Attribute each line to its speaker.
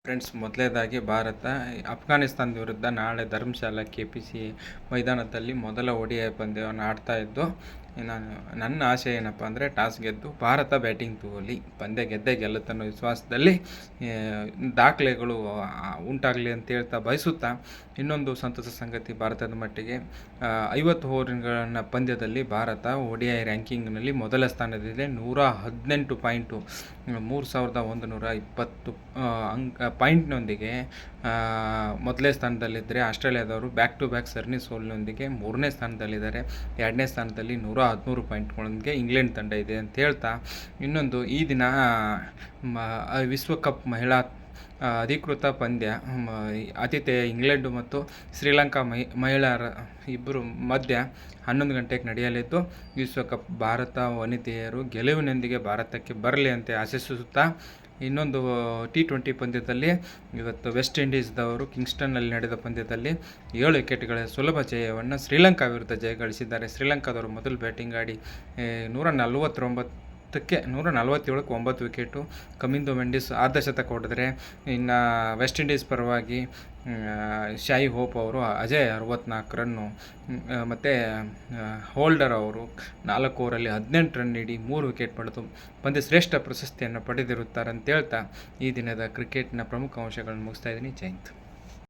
Speaker 1: Friends, ಮೊದಲನೇದಾಗಿ ಭಾರತ ಅಫ್ಘಾನಿಸ್ತಾನದ ವಿರುದ್ಧ ನಾಳೆ ಧರ್ಮಶಾಲಾ KPC ಮೈದಾನದಲ್ಲಿ ಮೊದಲ ODI ಪಂದ್ಯವನ್ನು ಆಡ್ತಾ ಇದ್ದು, ನನ್ನ ಆಶೆ ಏನಪ್ಪ ಅಂದರೆ ಟಾಸ್ ಗೆದ್ದು ಭಾರತ ಬ್ಯಾಟಿಂಗ್ ತಗೊಳ್ಳಿ, ಪಂದ್ಯ ಗೆದ್ದೇ ಗೆಲ್ಲುತ್ತೆ ಅನ್ನೋ ವಿಶ್ವಾಸದಲ್ಲಿ ದಾಖಲೆಗಳು ಉಂಟಾಗಲಿ ಅಂತ ಹೇಳ್ತಾ ಬಯಸುತ್ತಾ, ಇನ್ನೊಂದು ಸಂತಸ ಸಂಗತಿ ಭಾರತದ ಮಟ್ಟಿಗೆ 50 ಓವರ್ಗಳ ಪಂದ್ಯದಲ್ಲಿ ಭಾರತ ODI ರ್ಯಾಂಕಿಂಗ್ನಲ್ಲಿ ಮೊದಲ ಸ್ಥಾನದಲ್ಲಿದೆ. 118 ಪಾಯಿಂಟು, 3120 ಪಾಯಿಂಟ್ನೊಂದಿಗೆ ಮೊದಲನೇ ಸ್ಥಾನದಲ್ಲಿದ್ದರೆ, ಆಸ್ಟ್ರೇಲಿಯಾದವರು ಬ್ಯಾಕ್ ಟು ಬ್ಯಾಕ್ ಸರಣಿ ಸೋಲಿನೊಂದಿಗೆ 3ನೇ ಸ್ಥಾನದಲ್ಲಿದ್ದಾರೆ. 2ನೇ ಸ್ಥಾನದಲ್ಲಿ 113 ಪಾಯಿಂಟ್ಗಳೊಂದಿಗೆ ಇಂಗ್ಲೆಂಡ್ ತಂಡ ಇದೆ ಅಂತ ಹೇಳ್ತಾ, ಇನ್ನೊಂದು ಈ ದಿನ ವಿಶ್ವಕಪ್ ಮಹಿಳಾ ಅಧಿಕೃತ ಪಂದ್ಯ ಆತಿಥೇಯ ಇಂಗ್ಲೆಂಡ್ ಮತ್ತು ಶ್ರೀಲಂಕಾ ಮಹಿಳೆಯರ ಇಬ್ಬರು ಮಧ್ಯ 11 ಗಂಟೆಗೆ ನಡೆಯಲಿದ್ದು, ವಿಶ್ವಕಪ್ ಭಾರತ ವನಿತೆಯರು ಗೆಲುವಿನೊಂದಿಗೆ ಭಾರತಕ್ಕೆ ಬರಲಿ ಅಂತ ಆಶಿಸುತ್ತಾ, ಇನ್ನೊಂದು T20 ಪಂದ್ಯದಲ್ಲಿ ಇವತ್ತು ವೆಸ್ಟ್ ಇಂಡೀಸ್ದವರು ಕಿಂಗ್ಸ್ಟನ್ನಲ್ಲಿ ನಡೆದ ಪಂದ್ಯದಲ್ಲಿ 7 ವಿಕೆಟ್ಗಳ ಸುಲಭ ಜಯವನ್ನು ಶ್ರೀಲಂಕಾ ವಿರುದ್ಧ ಜಯಗಳಿಸಿದ್ದಾರೆ. ಶ್ರೀಲಂಕಾದವರು ಮೊದಲು ಬ್ಯಾಟಿಂಗ್ ಆಡಿ 147ಕ್ಕೆ 9 ವಿಕೆಟು, ಕಮಿಂದೋ ಮೆಂಡಿಸ್ ಅರ್ಧಶತಕ ಹೊಡೆದರೆ, ಇನ್ನು ವೆಸ್ಟ್ ಇಂಡೀಸ್ ಪರವಾಗಿ ಶಾಯಿ ಹೋಪ್ ಅವರು ಅಜಯ್ 64 ರನ್ನು ಮತ್ತು ಹೋಲ್ಡರ್ ಅವರು 4 ಓವರಲ್ಲಿ 18 ರನ್ ನೀಡಿ 3 ವಿಕೆಟ್ ಪಡೆದು ಪಂದ್ಯ ಶ್ರೇಷ್ಠ ಪ್ರಶಸ್ತಿಯನ್ನು ಪಡೆದಿರುತ್ತಾರೆ ಅಂತ ಹೇಳ್ತಾ ಈ ದಿನದ ಕ್ರಿಕೆಟ್ನ ಪ್ರಮುಖ ಅಂಶಗಳನ್ನು ಮುಗಿಸ್ತಾ ಇದ್ದೀನಿ. ಜೈ ಹಿಂದ್.